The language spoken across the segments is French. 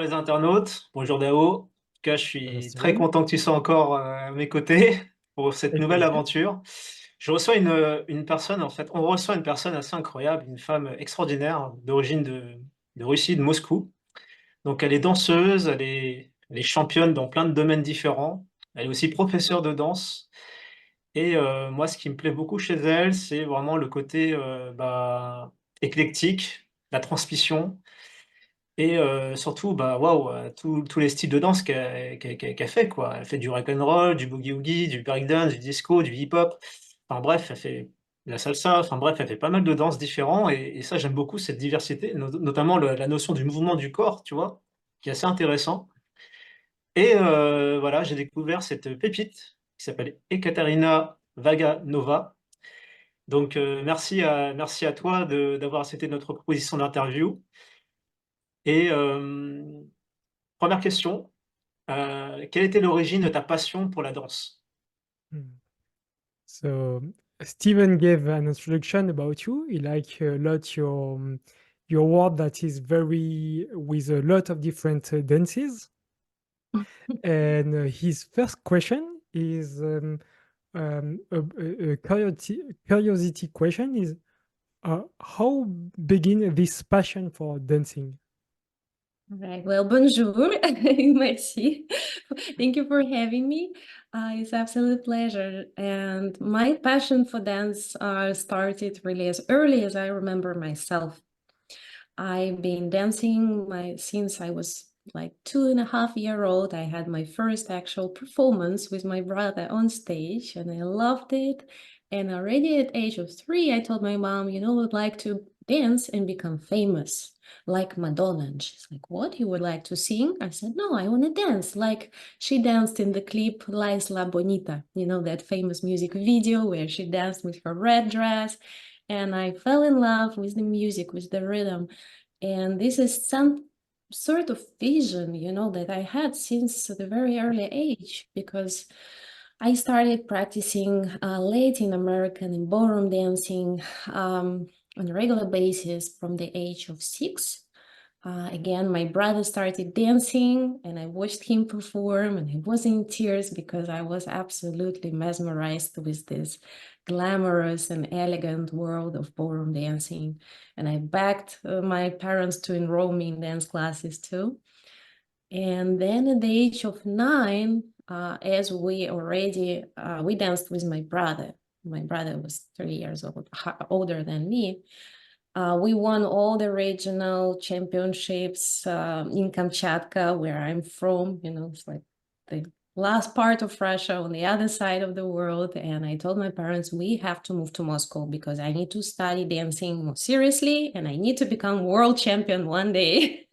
les internautes, bonjour Dao. En tout cas, je Hello, suis très Steven. content que tu sois encore à mes côtés pour cette Avec nouvelle plaisir. aventure. Je reçois une personne, en fait, on reçoit une personne assez incroyable, une femme extraordinaire d'origine de Russie, de Moscou. Donc, elle est danseuse, elle est championne dans plein de domaines différents. Elle est aussi professeure de danse. Et moi, ce qui me plaît beaucoup chez elle, c'est vraiment le côté éclectique, la transmission. Et surtout, bah, waouh, tous les styles de danse qu'elle fait, quoi. Elle fait du rock'n'roll, du boogie-woogie, du breakdance, du disco, du hip-hop. Enfin bref, elle fait de la salsa, enfin bref, elle fait pas mal de danses différents et ça, j'aime beaucoup cette diversité, notamment la notion du mouvement du corps, tu vois? Qui est assez intéressant et voilà, j'ai découvert cette pépite qui s'appelle Ekaterina Vaganova. Donc merci à toi d'avoir accepté notre proposition d'interview et 1re question. Quelle était l'origine de ta passion pour la danse? Mm. So Steven gave an introduction about you. He like a lot your word that is very with a lot of different dances. And his first question is a curiosity question is how begin this passion for dancing? Right. Well, bonjour. Merci. Thank you for having me. It's absolute pleasure. And my passion for dance started really as early as I remember myself. I've been dancing since I was like 2.5 years old. I had my first actual performance with my brother on stage, and I loved it. And already at age of 3, I told my mom, I'd like to dance and become famous like Madonna. And she's like, what? You would like to sing? I said, no, I want to dance. Like she danced in the clip La Isla Bonita, that famous music video where she danced with her red dress. And I fell in love with the music, with the rhythm. And this is some sort of vision, that I had since the very early age, because I started practicing Latin American and ballroom dancing on a regular basis from the age of 6. Again, my brother started dancing and I watched him perform, and I was in tears because I was absolutely mesmerized with this glamorous and elegant world of ballroom dancing. And I begged my parents to enroll me in dance classes too. And then at the age of 9, as we danced with my brother. My brother was 3 years older than me. We won all the regional championships in Kamchatka, where I'm from. It's like the last part of Russia on the other side of the world. And I told my parents, we have to move to Moscow because I need to study dancing more seriously and I need to become world champion one day.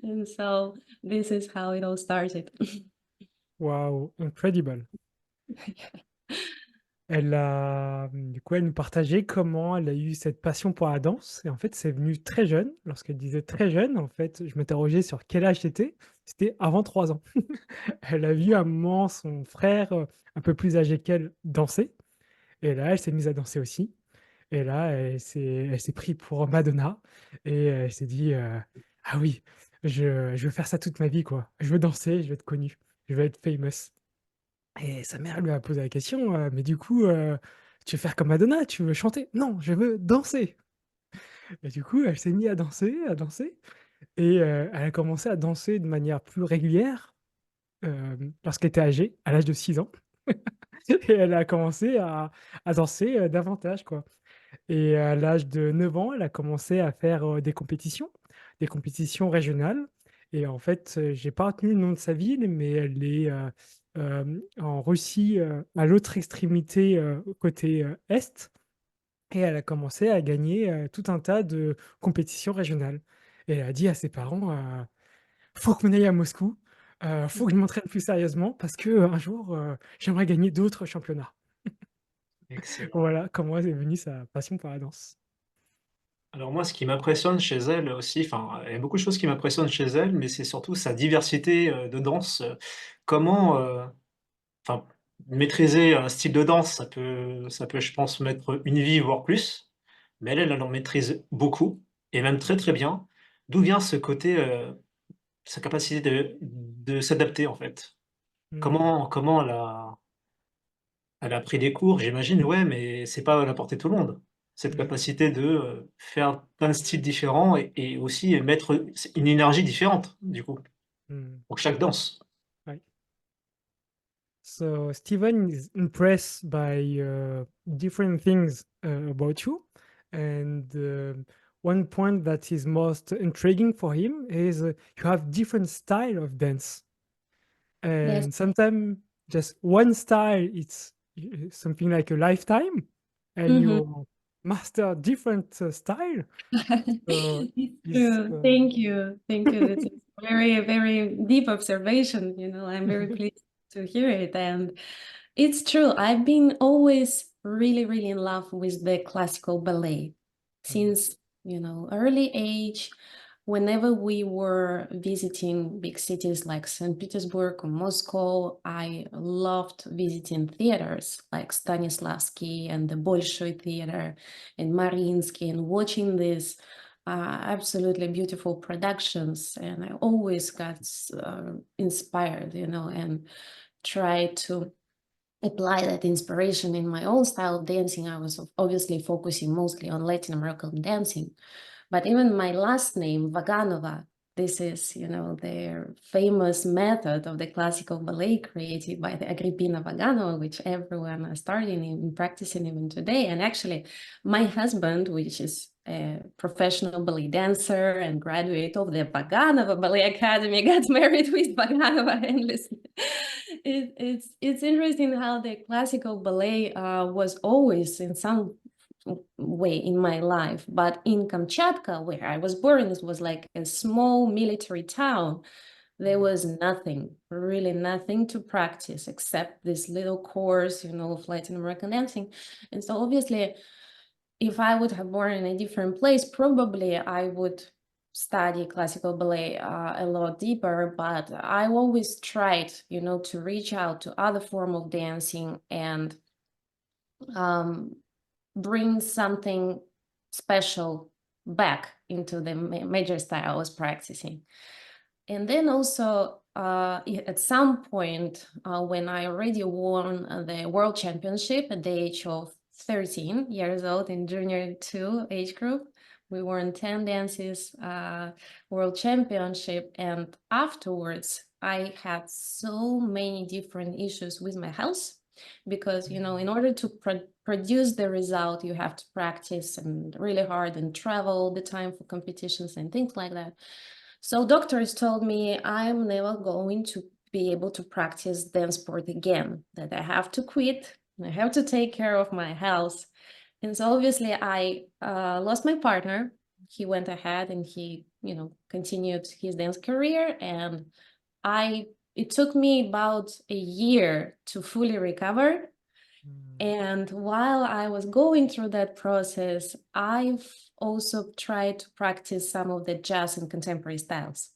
And so this is how it all started. Wow, incredible. Du coup, elle nous partageait comment elle a eu cette passion pour la danse et en fait, c'est venu très jeune. Lorsqu'elle disait très jeune, en fait, je m'interrogeais sur quel âge c'était avant 3 ans. Elle a vu à un moment son frère, un peu plus âgé qu'elle danser et là, elle s'est mise à danser aussi et là, elle s'est pris pour Madonna et elle s'est dit, «Ah oui, je veux faire ça toute ma vie, quoi. Je veux danser, je veux être connue, je veux être famous». Et sa mère lui a posé la question, «Mais du coup, tu veux faire comme Madonna? Tu veux chanter?» «Non, je veux danser» et du coup, elle s'est mise à danser et elle a commencé à danser de manière plus régulière, lorsqu'elle était âgée, à l'âge de 6 ans et elle a commencé à danser, davantage, quoi et à l'âge de 9 ans, elle a commencé à faire, des compétitions régionales et en fait, j'ai pas retenu le nom de sa ville, mais elle est, en Russie, à l'autre extrémité, côté, est et elle a commencé à gagner, tout un tas de compétitions régionales et elle a dit à ses parents, «Faut qu'on aille à Moscou, faut que je m'entraîne plus sérieusement parce qu'un jour, j'aimerais gagner d'autres championnats». Excellent. Voilà comment est venue sa passion pour la danse. Alors moi, ce qui m'impressionne chez elle aussi, enfin, il y a beaucoup de choses qui m'impressionnent chez elle, mais c'est surtout sa diversité, de danse, comment, enfin, maîtriser un style de danse, ça peut, je pense, mettre une vie, voire plus, mais elle en maîtrise beaucoup et même très, très bien. d'où vient ce côté, sa capacité de s'adapter, en fait? Mmh. Comment elle a pris des cours, j'imagine, ouais, mais c'est pas à la portée de tout le monde. Cette Mmh. capacité de, faire plein de styles différents et aussi mettre une énergie différente, du coup, Mmh. pour chaque danse. Ouais. So Steven is impressed by different things about you, and one point that is most intriguing for him is you have different style of dance, Yes. and sometimes just one style it's something like a lifetime, and Mhm. you master different style. So It's is true. Thank you. Thank you. That's a very, very deep observation. I'm very pleased to hear it. And it's true. I've been always really, really in love with the classical ballet Mm, since, early age. Whenever we were visiting big cities like St. Petersburg or Moscow, I loved visiting theaters like Stanislavski and the Bolshoi Theater and Mariinsky and watching these absolutely beautiful productions. And I always got inspired, and tried to apply that inspiration in my own style of dancing. I was obviously focusing mostly on Latin American dancing. But even my last name, Vaganova, this is, their famous method of the classical ballet created by the Agrippina Vaganova, which everyone is starting in practicing even today. And actually, my husband, which is a professional ballet dancer and graduate of the Vaganova Ballet Academy, got married with Vaganova. And listen, it's interesting how the classical ballet was always in some way in my life. But in Kamchatka, where I was born, this was like a small military town. There mm, was nothing, really nothing to practice except this little course, of Latin American dancing. And so obviously, if I would have born in a different place, probably I would study classical ballet a lot deeper, but I always tried, to reach out to other form of dancing and um, bring something special back into the major style I was practicing. And then also at some point when I already won the world championship at the age of 13 years old in junior 2 age group, we won 10 dances world championship. And afterwards, I had so many different issues with my health because, in order to produce the result, you have to practice and really hard and travel all the time for competitions and things like that. So doctors told me I'm never going to be able to practice dance sport again, that I have to quit, I have to take care of my health. And so obviously I lost my partner. He went ahead and he, continued his dance career. And it took me about a year to fully recover. mm, And while I was going through that process, I've also tried to practice some of the jazz and contemporary styles.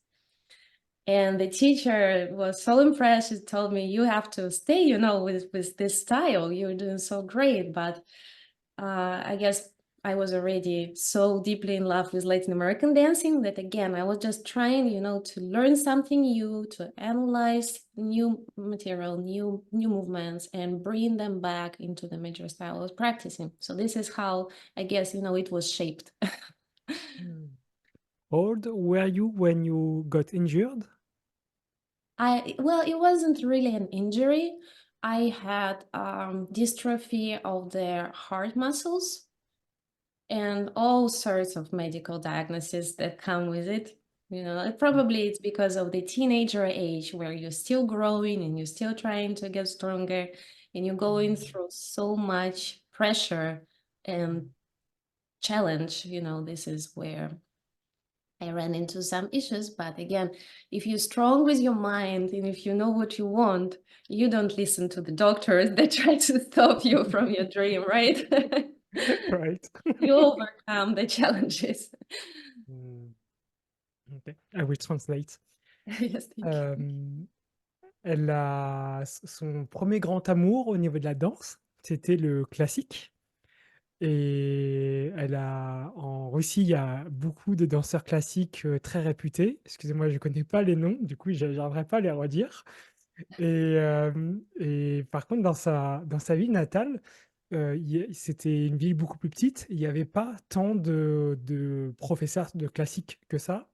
And the teacher was so impressed. She told me, you have to stay, with this style. You're doing so great. But I guess I was already so deeply in love with Latin American dancing that again, I was just trying, to learn something new, to analyze new material, new movements, and bring them back into the major style I was practicing. So this is how I guess, it was shaped. mm. How old were you when you got injured? Well, it wasn't really an injury. I had dystrophy of the heart muscles and all sorts of medical diagnoses that come with it. Probably it's because of the teenager age where you're still growing and you're still trying to get stronger and you're going Mm, through so much pressure and challenge. This is where I ran into some issues. But again, if you're strong with your mind and if you know what you want, you don't listen to the doctors that try to stop you from your dream, right? right. You overcome the challenges. Mm, okay. I will translate. Yes, thank you. Elle a son premier grand amour au niveau de la danse, c'était le classique. Et en Russie, il y a beaucoup de danseurs classiques très réputés. Excusez-moi, je ne connais pas les noms, du coup, je n'arriverai pas à les redire. Et par contre, dans sa ville natale, c'était une ville beaucoup plus petite. Il n'y avait pas tant de professeurs de classique que ça.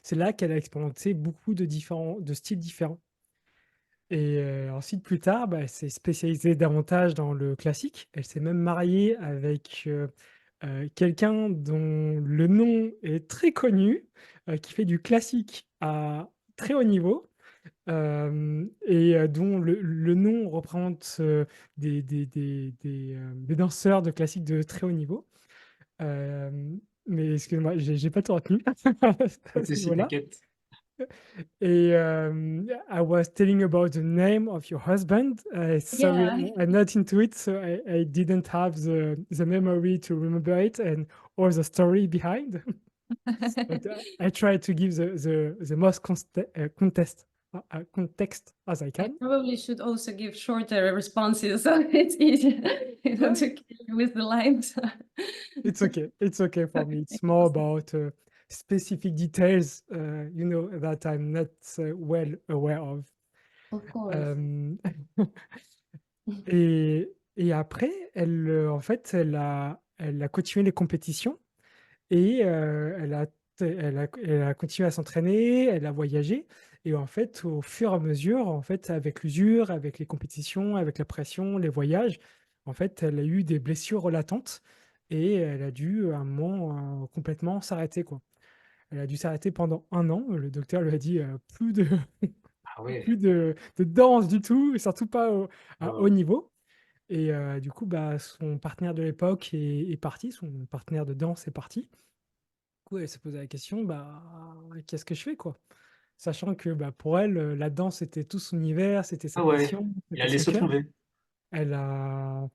C'est là qu'elle a expérimenté beaucoup de styles différents. Et ensuite, plus tard, bah, elle s'est spécialisée davantage dans le classique. Elle s'est même mariée avec quelqu'un dont le nom est très connu, qui fait du classique à très haut niveau, et dont le nom représente des danseurs de classique de très haut niveau. Euh, mais excusez-moi, j'ai pas tout retenu Pas à de ce souci, niveau-là. t'inquiète. Et I was telling about the name of your husband. Sorry, Yeah. I'm not into it, so I didn't have the memory to remember it and or the story behind. But I try to give the most context as I I can. probably should also give shorter responses so it's easier, Yeah, to kill you with the lines. it's okay. It's okay for me. It's more about specific details, that I'm not well aware of. Of course. Euh, Et, et après, en fait, elle a continué les compétitions et elle a continué à s'entraîner, elle a voyagé. Et en fait, au fur et à mesure, en fait, avec l'usure, avec les compétitions, avec la pression, les voyages, en fait, elle a eu des blessures latentes et elle a dû à un moment complètement s'arrêter, quoi. Elle a dû s'arrêter pendant 1 an. Le docteur lui a dit plus de, Ah ouais. plus de danse du tout, et surtout pas à haut Ouais. niveau. Et du coup, bah, son partenaire de l'époque est parti, son partenaire de danse est parti. Du coup, elle s'est posé la question, bah, qu'est-ce que je fais, quoi? Sachant que bah, pour elle, la danse, c'était tout son univers, c'était sa Ah ouais. passion, Il a c'était son laissé cœur. tomber. Elle a,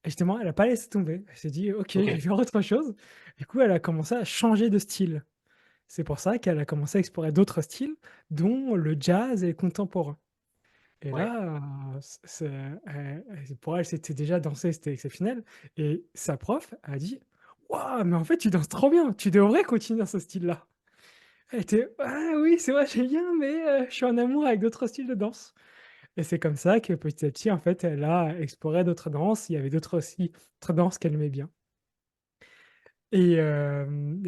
et justement, elle n'a pas laissé tomber. Elle s'est dit, OK, je Ok. vais faire autre chose. Du coup, elle a commencé à changer de style. C'est pour ça qu'elle a commencé à explorer d'autres styles, dont le jazz et le contemporain. Et Ouais. là, pour elle, c'était déjà danser, c'était exceptionnel. Et sa prof a dit: «Waouh, mais en fait, tu danses trop bien, tu devrais continuer dans ce style-là». Elle était: «Ah oui, c'est vrai, j'aime bien, mais je suis en amour avec d'autres styles de danse». Et c'est comme ça que petit à petit, en fait, elle a exploré d'autres danses. Il y avait d'autres danses qu'elle aimait bien. Et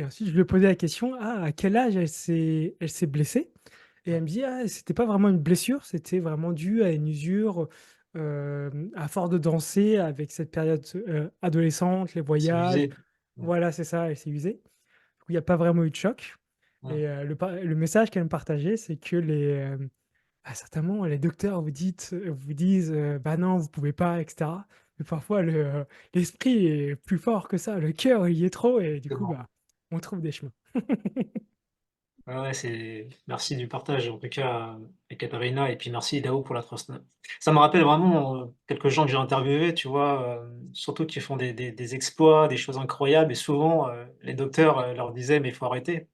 ensuite, je lui ai posé la question: «Ah, à quel âge elle s'est blessée?» Et Ouais. elle me dit: «Ah, c'était pas vraiment une blessure, c'était vraiment dû à une usure, à force de danser avec cette période, adolescente, les C'est voyages». usé. Ouais. Voilà, c'est ça, elle s'est usée. Du coup, il y a pas vraiment eu de choc. Ouais. Et le message qu'elle me partageait, c'est que à certains moments, les docteurs vous disent, «Bah non, vous pouvez pas» et cetera. Mais parfois l'esprit est plus fort que ça, le cœur, il y est trop, et du coup, Exactement. bah, on trouve des chemins. Ouais, ouais, merci du partage, en tout cas, Ekaterina, et puis merci Dao pour la transna ça me rappelle vraiment, quelques gens que j'ai interviewés, tu vois? Surtout qui font des exploits, des choses incroyables, et souvent, les docteurs, leur disaient: «Mais il faut arrêter»,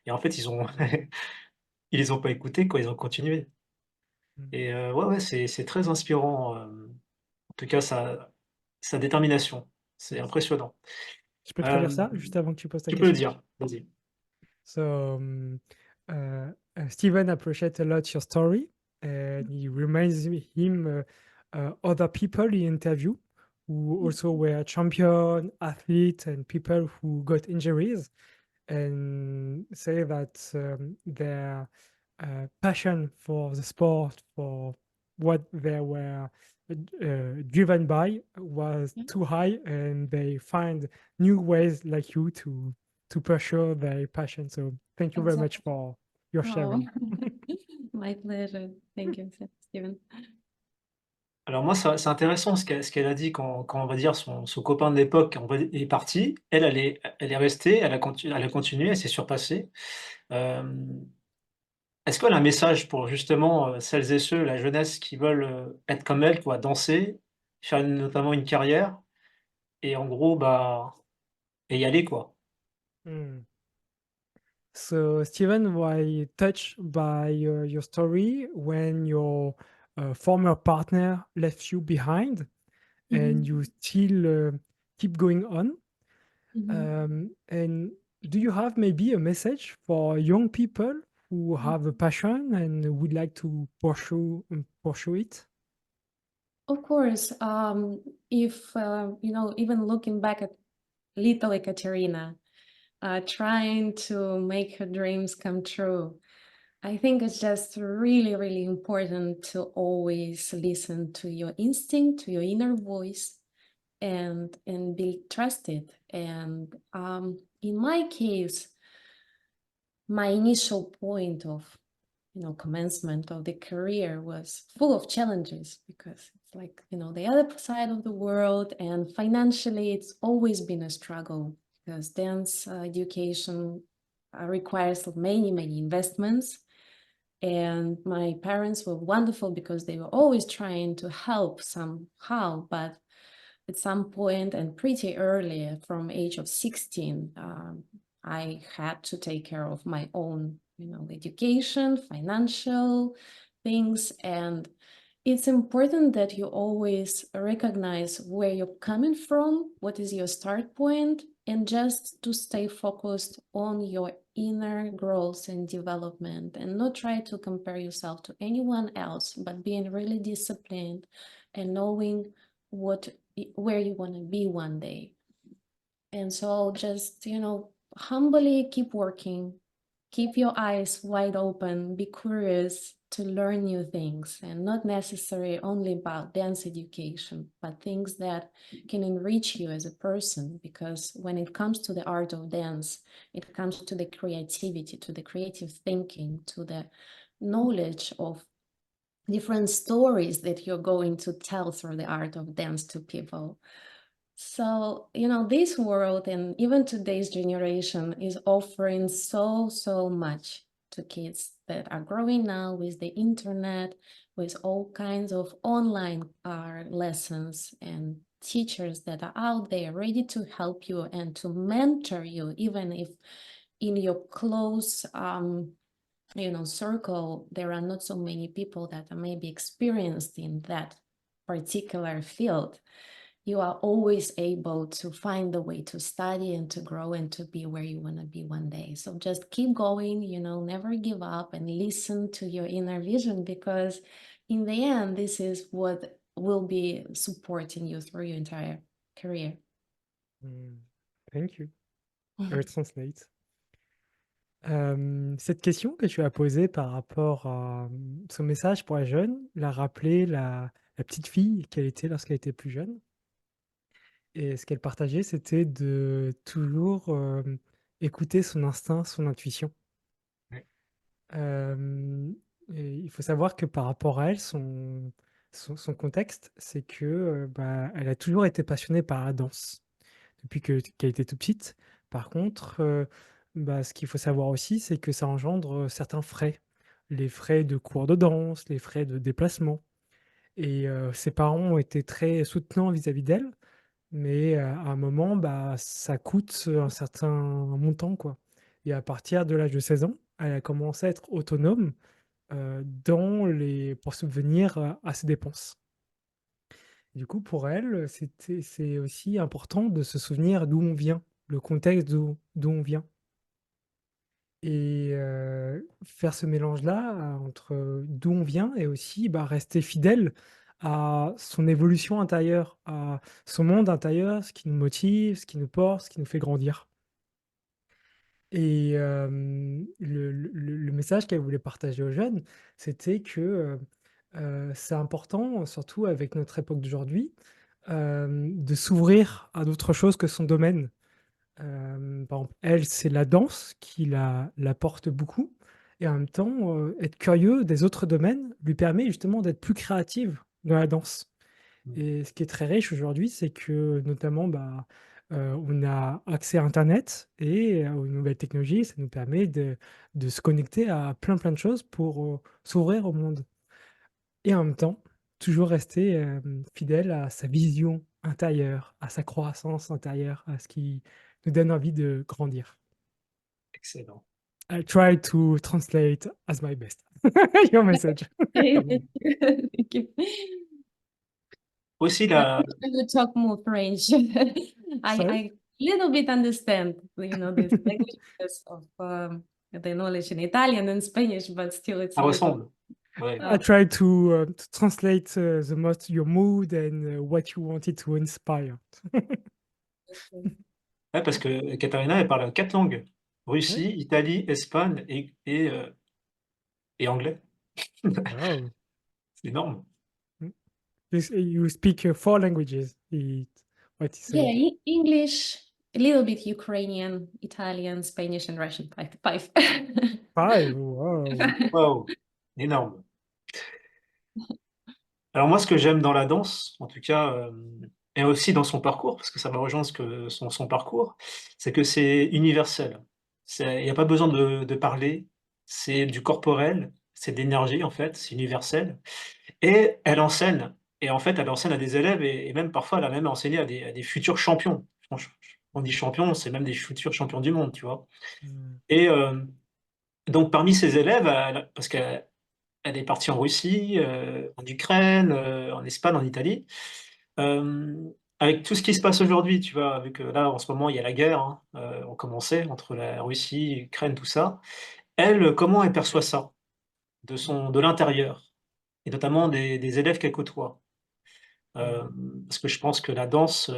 et en fait, ils les ont pas écoutés, quoi, ils ont continué. Mmh. Et ouais, ouais, c'est très inspirant, en tout cas sa détermination, c'est impressionnant. Je peux traduire Hem, ça juste avant que tu poses ta Tu peux le question? dire, vas-y. So, Steven appreciates a lot your story, and he reminds him other people he interview who also were champion, athlete, and people who got injuries, and say that their passion for the sport, for what they were driven by, was Yeah, too high, and they find new ways like you to pursue their passion. So thank you very much exactly. for your Oh, sharing. my pleasure. Thank you, Steven. Alors moi, c'est intéressant ce qu'elle a dit quand on va dire son copain de l'époque, on va di est parti. Elle est restée, elle a continué, elle s'est surpassée. Hem, Est-ce qu'elle a un message pour justement, celles et ceux, la jeunesse qui veulent, être comme elle, quoi, danser, faire notamment une carrière, et en gros, bah, et y aller, quoi? Mm. So, Steven, were touched by your story when your former partner left you behind, and Mhm. you still keep going on. Mhm. And do you have maybe a message for young people who have a passion and would like to pursue it? Of course, if even looking back at little Ekaterina, trying to make her dreams come true, I think it's just really, really important to always listen to your instinct, to your inner voice, and be trusted. And in my case, my initial point of commencement of the career was full of challenges because it's like the other side of the world, and financially it's always been a struggle because dance education requires many investments. And my parents were wonderful because they were always trying to help somehow, but at some point and pretty early, from age of 16, I had to take care of my own, education, financial things. And it's important that you always recognize where you're coming from, what is your start point, and just to stay focused on your inner growth and development, and not try to compare yourself to anyone else, but being really disciplined and knowing where you want to be one day. And so just, humbly keep working, keep your eyes wide open, be curious to learn new things, and not necessarily only about dance education, but things that can enrich you as a person. Because when it comes to the art of dance, it comes to the creativity, to the creative thinking, to the knowledge of different stories that you're going to tell through the art of dance to people. So, this world and even today's generation is offering so much to kids that are growing now with the internet, with all kinds of online lessons and teachers that are out there ready to help you and to mentor you, even if in your close circle, there are not so many people that are maybe experienced in that particular field. You are always able to find a way to study and to grow and to be where you want to be one day. So just keep going, never give up, and listen to your inner vision, because in the end, this is what will be supporting you through your entire career. Thank you. I will translate. Cette question que tu as posée par rapport à son message pour la jeune, l'a rappelé la petite fille qu'elle était lorsqu'elle était plus jeune. Et ce qu'elle partageait, c'était de toujours écouter son instinct, son intuition. Ouais. Et il faut savoir que par rapport à elle, son contexte, c'est que elle a toujours été passionnée par la danse depuis qu'elle était toute petite. Par contre, ce qu'il faut savoir aussi, c'est que ça engendre certains frais. Les frais de cours de danse, les frais de déplacement. Et ses parents ont été très soutenants vis-à-vis d'elle, mais à un moment, ça coûte un certain montant, quoi. Et à partir de l'âge de 16 ans, elle a commencé à être autonome pour subvenir à ses dépenses. Du coup, pour elle, c'est aussi important de se souvenir d'où on vient, le contexte d'où on vient. Et faire ce mélange-là entre d'où on vient et aussi rester fidèle à son évolution intérieure, à son monde intérieur, ce qui nous motive, ce qui nous porte, ce qui nous fait grandir. Et le message qu'elle voulait partager aux jeunes, c'était que c'est important, surtout avec notre époque d'aujourd'hui, de s'ouvrir à d'autres choses que son domaine. Par exemple, elle, c'est la danse qui la porte beaucoup, et en même temps, être curieux des autres domaines lui permet justement d'être plus créative dans la danse. Et ce qui est très riche aujourd'hui, c'est que notamment, on a accès à internet et aux nouvelles technologies. Ça nous permet de se connecter à plein de choses pour, s'ouvrir au monde, et en même temps, toujours rester, fidèle à sa vision intérieure, à sa croissance intérieure, à ce qui nous donne envie de grandir. Excellent. I'll try to translate as my best your message. Thank you. Aussi I la wish I would talk more French. Sorry? I little bit understand, you know, these languages of the knowledge in Italian and Spanish, but still it's ça a little. ressemble. Ouais. I try to translate the most your mood and what you wanted to inspire. Ouais, parce que Katharina, elle parle 4 langues. Ouais. Russie, Italie, Espagne et anglais. Wow. C'est énorme. Mm. You speak 4 languages. What he Yeah, said. English, a little bit Ukrainian, Italian, Spanish, and Russian. Five. 5. Wow. Waouh! Énorme. Alors moi, ce que j'aime dans la danse, en tout cas, et aussi dans son parcours, parce que ça va rejoindre son parcours, c'est que c'est universel. C'est il y a pas besoin de parler, c'est du corporel, c'est de l'énergie, en fait, c'est universel et elle enseigne et en fait, elle enseigne à des élèves et même parfois, elle a même enseigné à des futurs champions. On dit champions, c'est même des futurs champions du monde, tu vois? Mm. Et donc parmi ses élèves, parce qu'elle est partie en Russie, en Ukraine, en Espagne, en Italie. Avec tout ce qui se passe aujourd'hui, tu vois? Avec, là, en ce moment, il y a la guerre, hein, recommencée entre la Russie, Ukraine, tout ça. Elle, comment elle perçoit ça? De l'intérieur et notamment des élèves qu'elle côtoie. Mm. Parce que je pense que la danse,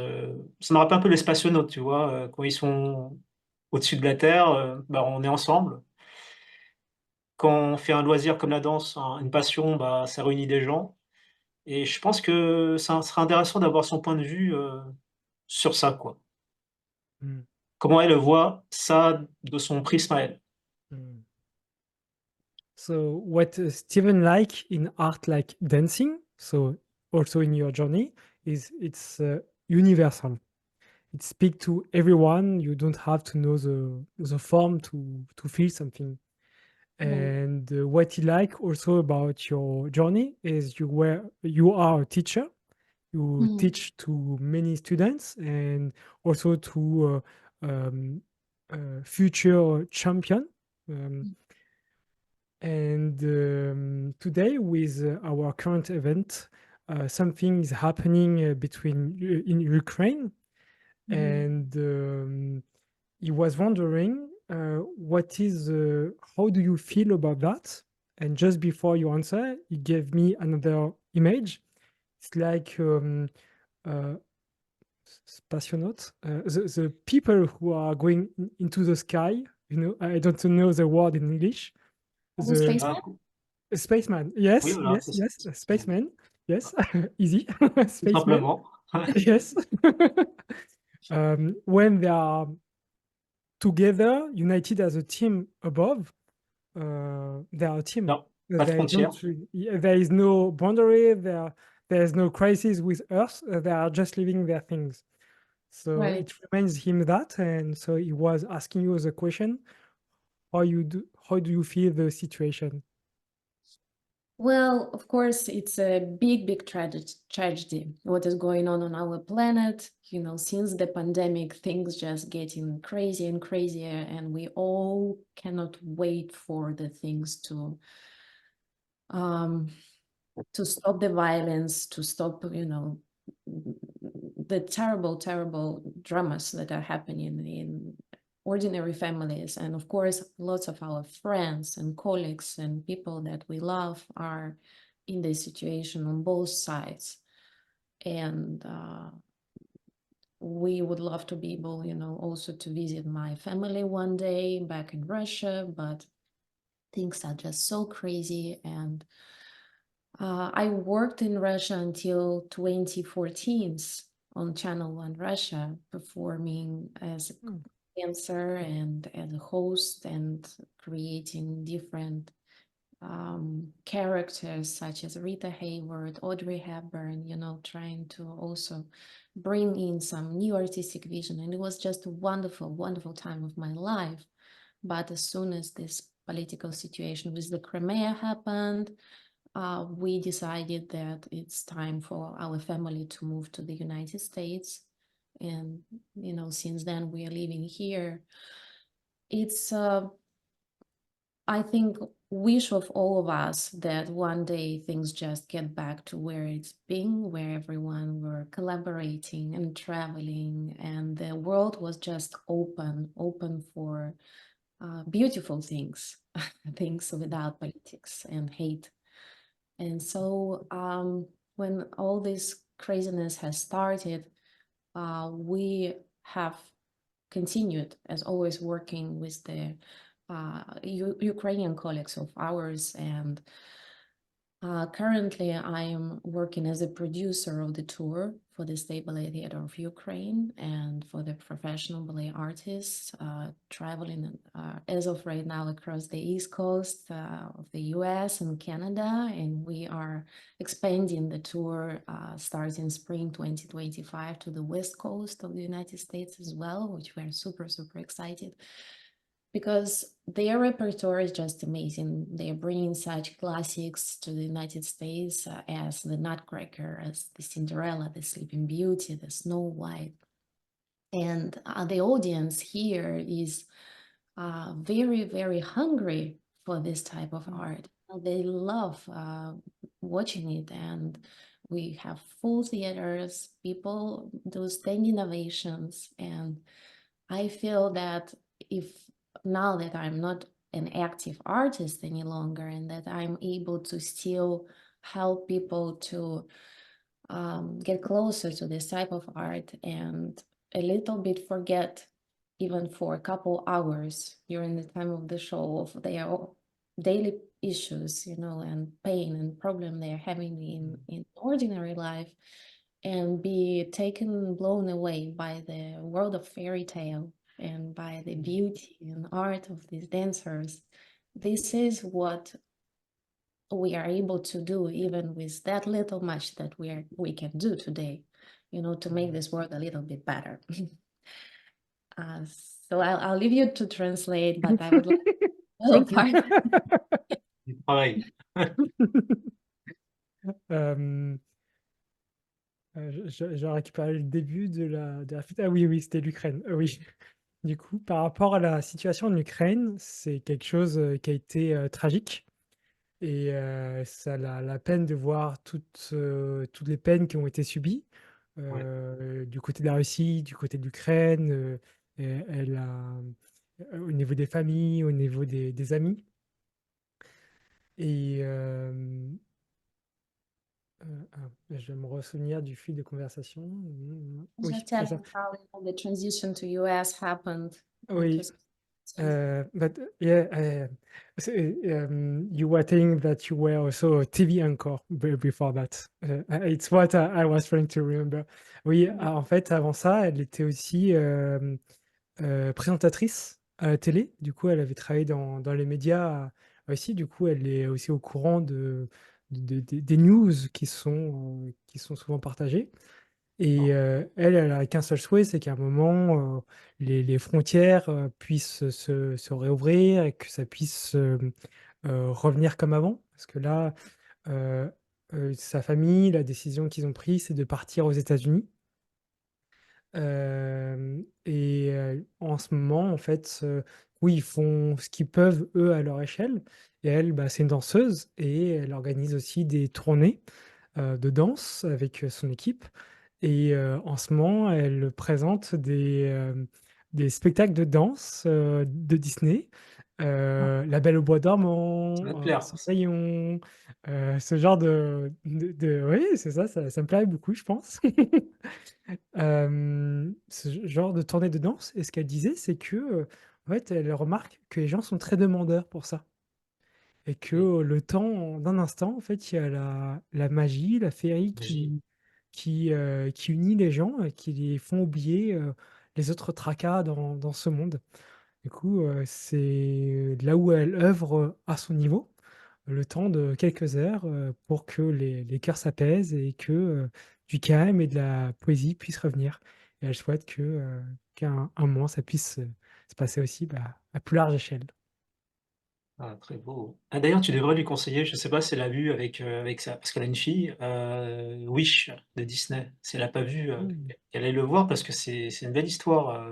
ça me rappelle un peu les spationautes, tu vois? Quand ils sont au-dessus de la terre, bah, on est ensemble. Quand on fait un loisir comme la danse, une passion, bah, ça réunit des gens et je pense que ça serait intéressant d'avoir son point de vue, sur ça, quoi. Mm. Comment elle voit ça de son prisme à elle. Mm. So what Steven like in art like dancing, so also in your journey, is it's universal. It speaks to everyone. You don't have to know the form to feel something. Mhm. And what he like also about your journey is you are a teacher. You Mhm. teach to many students and also to future champion. Um, and today, with our current event, something is happening in Ukraine, Mhm. and he was wondering how do you feel about that? And just before you answer, he gave me another image. It's like uh, spationaut, the people who are going into the sky. You know, I don't know the word in English. The The spaceman? spaceman. Oui, Yes, voilà, yes, c'est ça. yes. A spaceman. Yes, easy. Tout Spaceman. simplement. Yes. When they are together, united as a team above, they are a team. Non, pas de They don't. frontières. There is no boundary. There is no crisis with Earth. They are just living their things. So Right. it reminds him that, and so he was asking you the question: How do you feel the situation? Well, of course, it's a big tragedy. What is going on our planet? You know, since the pandemic, things just getting crazier and crazier, and we all cannot wait for the things um, to stop the violence, to stop, you know, the terrible dramas that are happening in ordinary families. And of course, lots of our friends and colleagues and people that we love are in this situation on both sides. And we would love to be able, you know, also to visit my family one day back in Russia, but things are just so crazy. And I worked in Russia until 2014 on Channel One Russia, performing as a Hmm. dancer and as a host and creating different characters such as Rita Hayworth, Audrey Hepburn, you know, trying to also bring in some new artistic vision. And it was just a wonderful time of my life. But as soon as this political situation with the Crimea happened, we decided that it's time for our family to move to the United States. And, you know, since then we are living here. It's I think wish of all of us that one day things just get back to where it's been, where everyone were collaborating and traveling, and the world was just open for beautiful things, things without politics and hate. And so when all this craziness has started, we have continued, as always, working with the Ukrainian colleagues of ours. And currently, I am working as a producer of the tour for the State Ballet Theatre of Ukraine and for the professional ballet artists traveling as of right now across the East Coast of the US and Canada. And we are expanding the tour starting spring 2025 to the West Coast of the United States as well, which we're super, super excited, because their repertoire is just amazing. They're bringing such classics to the United States as the Nutcracker, as the Cinderella, the Sleeping Beauty, the Snow White. And the audience here is very, very hungry for this type of art. They love watching it, and we have full theaters, people do standing ovations. And I feel that if now that I'm not an active artist any longer, and that I'm able to still help people to get closer to this type of art and a little bit forget, even for a couple hours during the time of the show, of their daily issues, and pain and problem they're having in ordinary life, and be blown away by the world of fairy tale and by the beauty and art of these dancers. This is what we are able to do, even with that little much that we can do today, to make this world a little bit better. So I'll leave you to translate, but I would like Thank you. Du travail. J'ai récupéré le début de la fuite. Ah oui, oui, c'était l'Ukraine. Oui. Du coup, par rapport à la situation en Ukraine, c'est quelque chose qui a été tragique. Et ça la peine de voir toutes les peines qui ont été subies Ouais. du côté de la Russie, du côté de l'Ukraine, et elle a au niveau des familles, au niveau des amis. Et je vais me ressouvenir du fil de conversation. Oui, just c'est tell ça. me how the transition to US happened. Oui. But yeah, so, you were saying that you were also a TV anchor before that. It's what I was trying to remember. Oui, en fait, avant ça, elle était aussi présentatrice à la télé. Du coup, elle avait travaillé dans les médias aussi. Du coup, elle est aussi au courant des news qui sont souvent partagées. Et elle a qu'un seul souhait, c'est qu'à un moment, les frontières, puissent se réouvrir et que ça puisse, revenir comme avant. Parce que là, heu sa famille, la décision qu'ils ont prise, c'est de partir aux États-Unis. Et en ce moment, en fait, oui, ils font ce qu'ils peuvent, eux, à leur échelle. Et elle, bah, c'est une danseuse et elle organise aussi des tournées, de danse avec, son équipe. Et en ce moment, elle présente des spectacles de danse, de Disney, La Belle au bois Ça va te dormant, plaire. Cendrillon, ce genre de oui, c'est ça, ça me plairait beaucoup, je pense. Ce genre de tournée de danse, et ce qu'elle disait, c'est que, en fait, elle remarque que les gens sont très demandeurs pour ça. Et que, Oui, le temps d'un instant, en fait, il y a la magie, la féerie magie. qui unit les gens et qui les font oublier, les autres tracas dans ce monde. Du coup, c'est là où elle œuvre, à son niveau, le temps de quelques heures, pour que les cœurs s'apaisent et que, du calme et de la poésie puissent revenir. Et elle souhaite qu'à un moment, ça puisse, se passer aussi, bah, à plus large échelle. Ah, très beau. Ah, d'ailleurs, tu devrais lui conseiller, je sais pas si elle a vu avec sa parce qu'elle a une fille, Wish de Disney. Si elle a pas vu, Mmh. qu'elle aille le voir parce que c'est une belle histoire,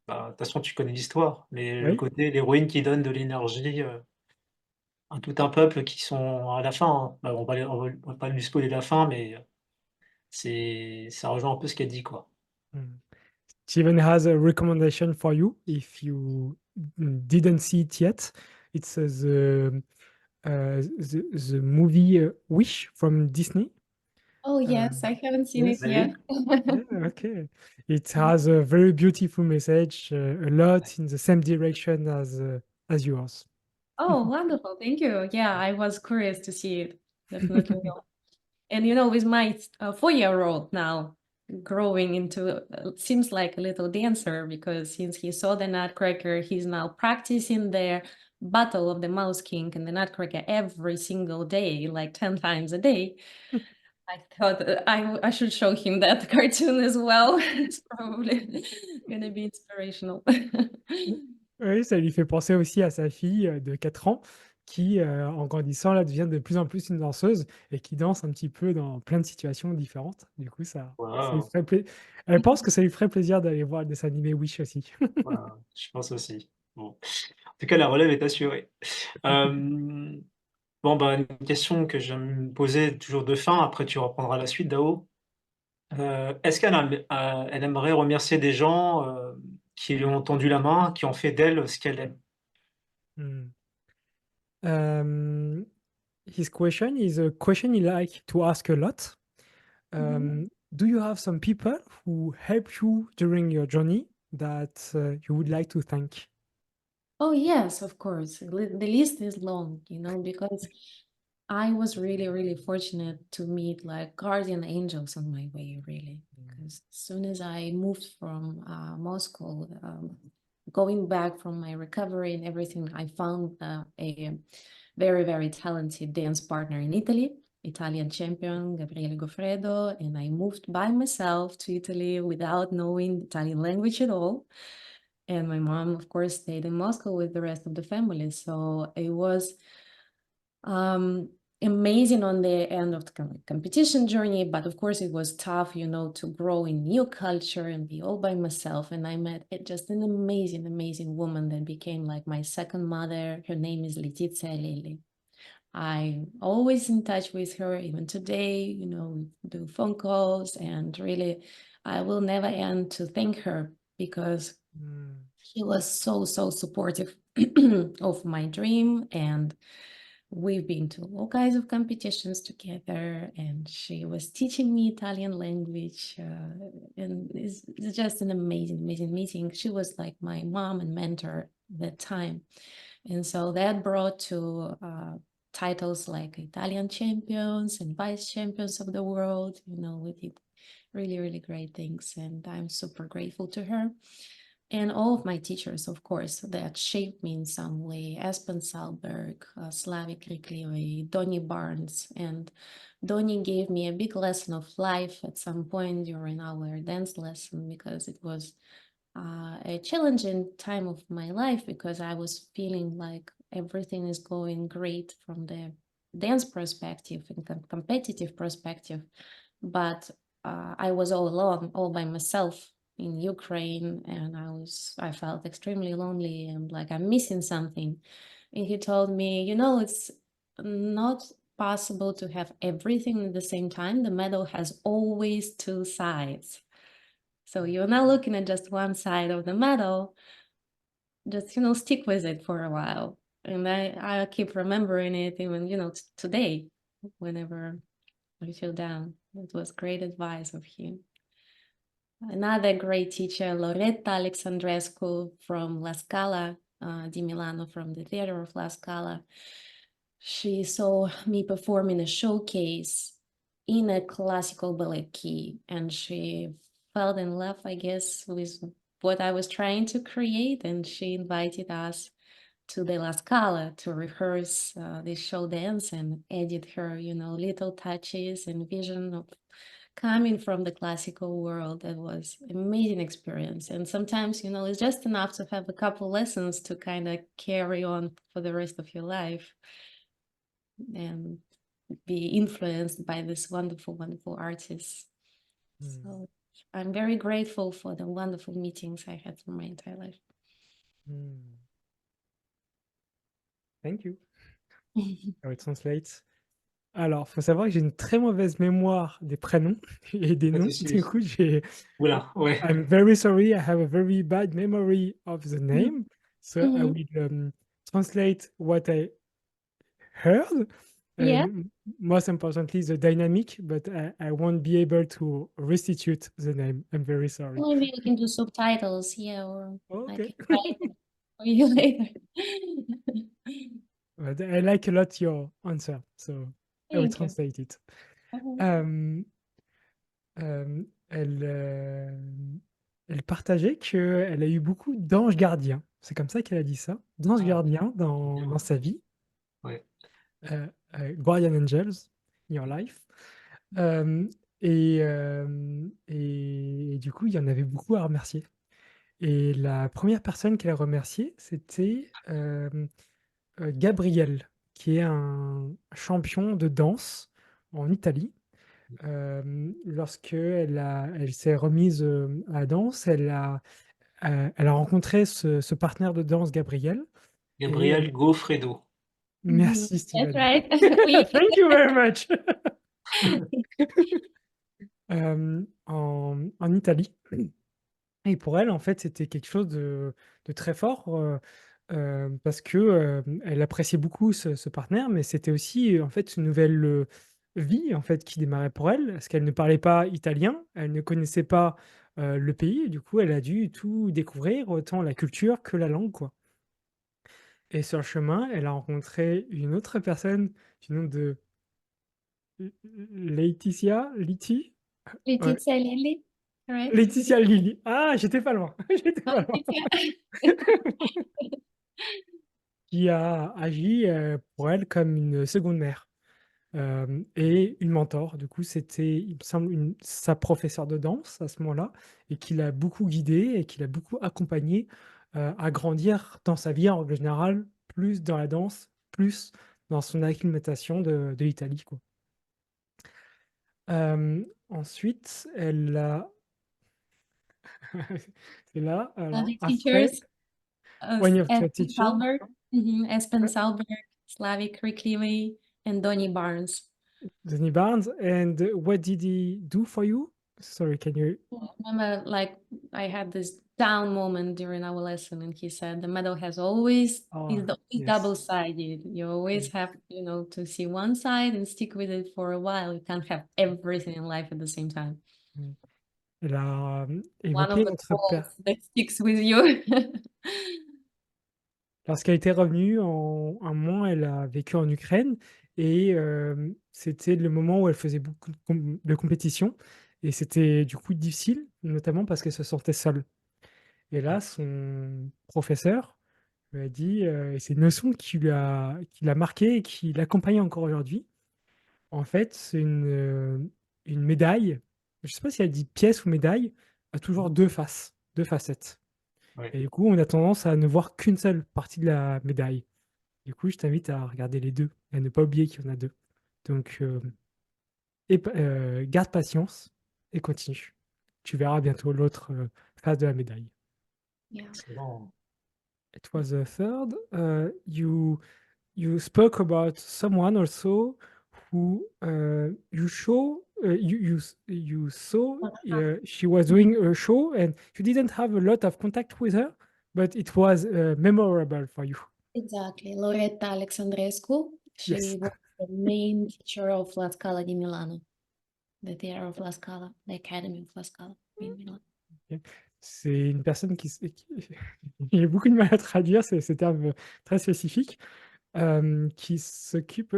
bah, de toute façon, tu connais l'histoire, mais le Oui, côté l'héroïne qui donne de l'énergie, tout un peuple qui sont à la fin, hein. Bah, on va pas lui spoiler la fin, mais ça rejoint un peu ce qu'elle dit, quoi. Mm. Steven has a recommendation for you if you didn't see it yet. It's the movie Wish from Disney. Oh, Uh, yes, I haven't seen it yes. yet. Vas-y. Yeah, okay. It has a very beautiful message, a lot in the same direction as yours. Oh, wonderful. Thank you. Yeah, I was curious to see it. Definitely will. And with my 4-year-old now growing into, seems like a little dancer, because since he saw the Nutcracker, he's now practicing the Battle of the Mouse King and the Nutcracker every single day, like 10 times a day. I thought that I should show him that cartoon as well. It's probably gonna be inspirational. Oui, ça lui fait penser aussi à sa fille de 4 ans qui, en grandissant, là, devient de plus en plus une danseuse et qui danse un petit peu dans plein de situations différentes. Du coup, ça lui Waouh! ferait elle pense que ça lui ferait plaisir d'aller voir le dessin animé Wish aussi. Waouh! Je pense aussi. Bon, en tout cas, la relève est assurée. Hem, bon, bah, une question que j'aime me poser toujours de fin, après tu reprendras la suite, Dao. Est-ce elle aimerait remercier des gens, qui lui ont tendu la main, qui ont fait d'elle ce qu'elle aime? Mm. His question is a question he like to ask a lot. Mhm. Do you have some people who helped you during your journey that you would like to thank? Oh, yes, of course. The list is long, because I was really, really fortunate to meet like guardian angels on my way, really. Because as soon as I moved from Moscow, going back from my recovery and everything, I found a very, very talented dance partner in Italy, Italian champion Gabriele Goffredo, and I moved by myself to Italy without knowing Italian language at all. And my mom, of course, stayed in Moscow with the rest of the family. So it was amazing on the end of the competition journey, but of course it was tough, to grow in new culture and be all by myself. And I met just an amazing, amazing woman that became like my second mother. Her name is Letizia Lelli. I'm always in touch with her, even today, we do phone calls, and really, I will never end to thank her, because Mm. she was so, so supportive of my dream. And we've been to all kinds of competitions together, and she was teaching me Italian language. And it's just an amazing, amazing meeting. She was like my mom and mentor at that time. And so that brought to titles like Italian champions and vice champions of the world. We did really, really great things. And I'm super grateful to her. And all of my teachers, of course, that shaped me in some way: Espen Salberg, Slavik Riklioi, Donnie Burns. And Donnie gave me a big lesson of life at some point during our dance lesson, because it was a challenging time of my life, because I was feeling like everything is going great from the dance perspective and competitive perspective, but I was all alone, all by myself in Ukraine, and I felt extremely lonely and like I'm missing something. And he told me, it's not possible to have everything at the same time. The medal has always two sides. So you're not looking at just one side of the medal, just, stick with it for a while. And I keep remembering it even, today, whenever I feel down. It was great advice of him. Another great teacher, Loretta Alexandrescu from La Scala di Milano, from the theater of La Scala. She saw me perform in a showcase in a classical ballet key, and she fell in love, I guess, with what I was trying to create, and she invited us to the La Scala to rehearse this show dance and edit her, little touches and vision of coming from the classical world. That was an amazing experience. And sometimes, it's just enough to have a couple lessons to kind of carry on for the rest of your life and be influenced by this wonderful, wonderful artists. So I'm very grateful for the wonderful meetings I had through my entire life. Thank you. How it translates. Alors, faut savoir que j'ai une très mauvaise mémoire des prénoms et des Pas de noms. Du souci. coup, j'ai Oula, ouais. I'm very sorry, I have a very bad memory of the name. So I Mhm. will translate what I heard. Yeah, Most importantly, the dynamic, but I won't be able to restitute the name. I'm very sorry. maybe we can do subtitles, yeah, or I Okay. can write it for you later. But I like a lot your answer, so I will Thank you. translate it. Mhm. Elle partageait qu'elle a eu beaucoup d'anges gardiens. C'est comme ça qu'elle a dit ça. D'anges Ah, gardiens c'est dans bien. sa vie. Ouais. euh, Guardian Angels in your life. Euh, et du coup, il y en avait beaucoup à remercier. Et la première personne qu'elle a remerciée, c'était Gabriel, qui est un champion de danse en Italie. Lorsque elle s'est remise à la danse, elle a rencontré ce partenaire de danse, Gabriel. Et Gabriele Goffredo. Mhm. merci, That's Steven. right. Oui. Thank you very much. En Italie. Et pour elle, en fait, c'était quelque chose de très fort parce que elle appréciait beaucoup ce partenaire, mais c'était aussi en fait une nouvelle vie en fait qui démarrait pour elle, parce qu'elle ne parlait pas italien, elle ne connaissait pas le pays, et du coup, elle a dû tout découvrir, autant la culture que la langue, quoi. Et sur le chemin, elle a rencontré une autre personne du nom de Letizia Liti. Ouais, Letizia Lelli, right? Letizia Lilly. Ah, j'étais pas loin. J'étais Oh, pas loin. Letizia. Qui a agi pour elle comme une seconde mère et une mentor. Du coup, c'était, il me semble, sa professeure de danse à ce moment-là et qui l'a beaucoup guidée et qui l'a beaucoup accompagnée à grandir dans sa vie en règle générale, plus dans la danse, plus dans son acclimatation de l'Italie, quoi. Ensuite, elle a... C'est là, alors The après, teachers, one of the Espen teacher, Salberg, Espen Salberg, Slavik Kriklivi, and Donnie Burns. Donnie Burns, and what did he do for you? Sorry, can you... I remember, like, I had this down moment during our lesson, and he said the medal has always Oh, is the yes. double-sided. You always Mm, have, to see one side and stick with it for a while. You can't have everything in life at the same time. mm. Elle a One évoqué of the notre père. quotes that sticks with you. Lorsqu'elle était revenue, un moment, elle a vécu en Ukraine et c'était le moment où elle faisait beaucoup de compétitions et c'était du coup difficile, notamment parce qu'elle se sentait seule. Et là, son professeur lui a dit, et c'est une leçon qui l'a marqué et qui l'accompagne encore aujourd'hui. En fait, c'est une médaille. Je ne sais pas si elle dit pièce ou médaille, a toujours deux faces, deux facettes. Ouais. Et du coup, on a tendance à ne voir qu'une seule partie de la médaille. Du coup, je t'invite à regarder les deux et à ne pas oublier qu'il y en a deux. Donc, garde patience et continue. Tu verras bientôt l'autre face de la médaille. Yeah. Excellent. It was the third. You spoke about someone also who you saw she was doing a show and you didn't have a lot of contact with her, but it was memorable for you. Exactly. Loretta Alexandrescu, Yes. she was the main teacher of La Scala di Milano, the theater of La Scala, the Academy of La Scala in Milan. Ok. C'est une personne il y a beaucoup de mal à traduire ces termes très spécifiques, qui s'occupe.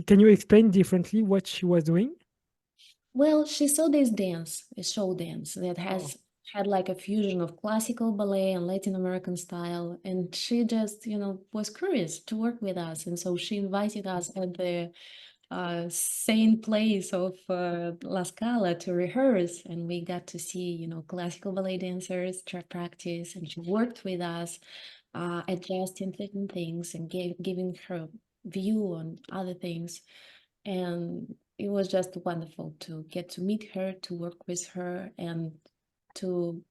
Can you explain differently what she was doing? Well, she saw this dance, a show dance that Oh, has had like a fusion of classical ballet and Latin American style, and she just, was curious to work with us, and so she invited us at the same place of La Scala to rehearse, and we got to see, classical ballet dancers to practice, and she worked with us, adjusting certain things and giving her view on other things, and it was just wonderful to get to meet her, to work with her, and to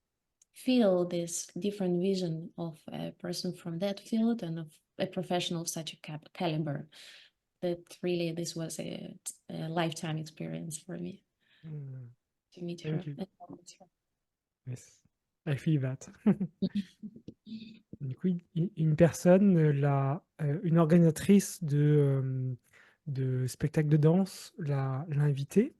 feel this different vision of a person from that field and of a professional of such a caliber. That really, this was a lifetime experience for me to meet her. Thank you. And work with her. Yes, I feel that. Du coup, une personne, une organisatrice de spectacles de danse l'a invitée.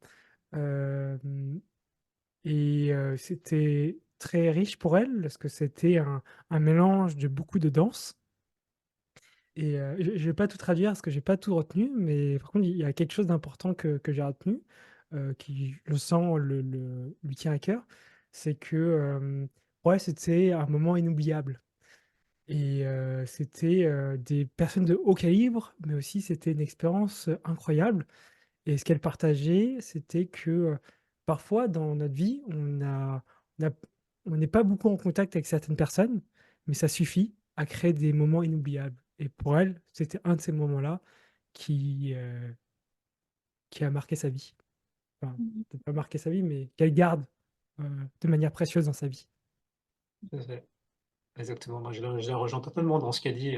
Et c'était très riche pour elle parce que c'était un mélange de beaucoup de danse. Et je ne vais pas tout traduire parce que j'ai pas tout retenu, mais par contre, il y a quelque chose d'important que j'ai retenu, qui, je sens, lui tient à cœur. C'est que, pour elle, c'était un moment inoubliable. Et c'était des personnes de haut calibre, mais aussi c'était une expérience incroyable. Et ce qu'elle partageait, c'était que parfois dans notre vie, on a- on n'est pas beaucoup en contact avec certaines personnes, mais ça suffit à créer des moments inoubliables. Et pour elle, c'était un de ces moments-là qui, euh, qui a marqué sa vie. Enfin, Mhm. peut-être pas marqué sa vie, mais qu'elle garde de manière précieuse dans sa vie. Tout à fait. Exactement, moi je la rejoins totalement dans ce qu'elle dit,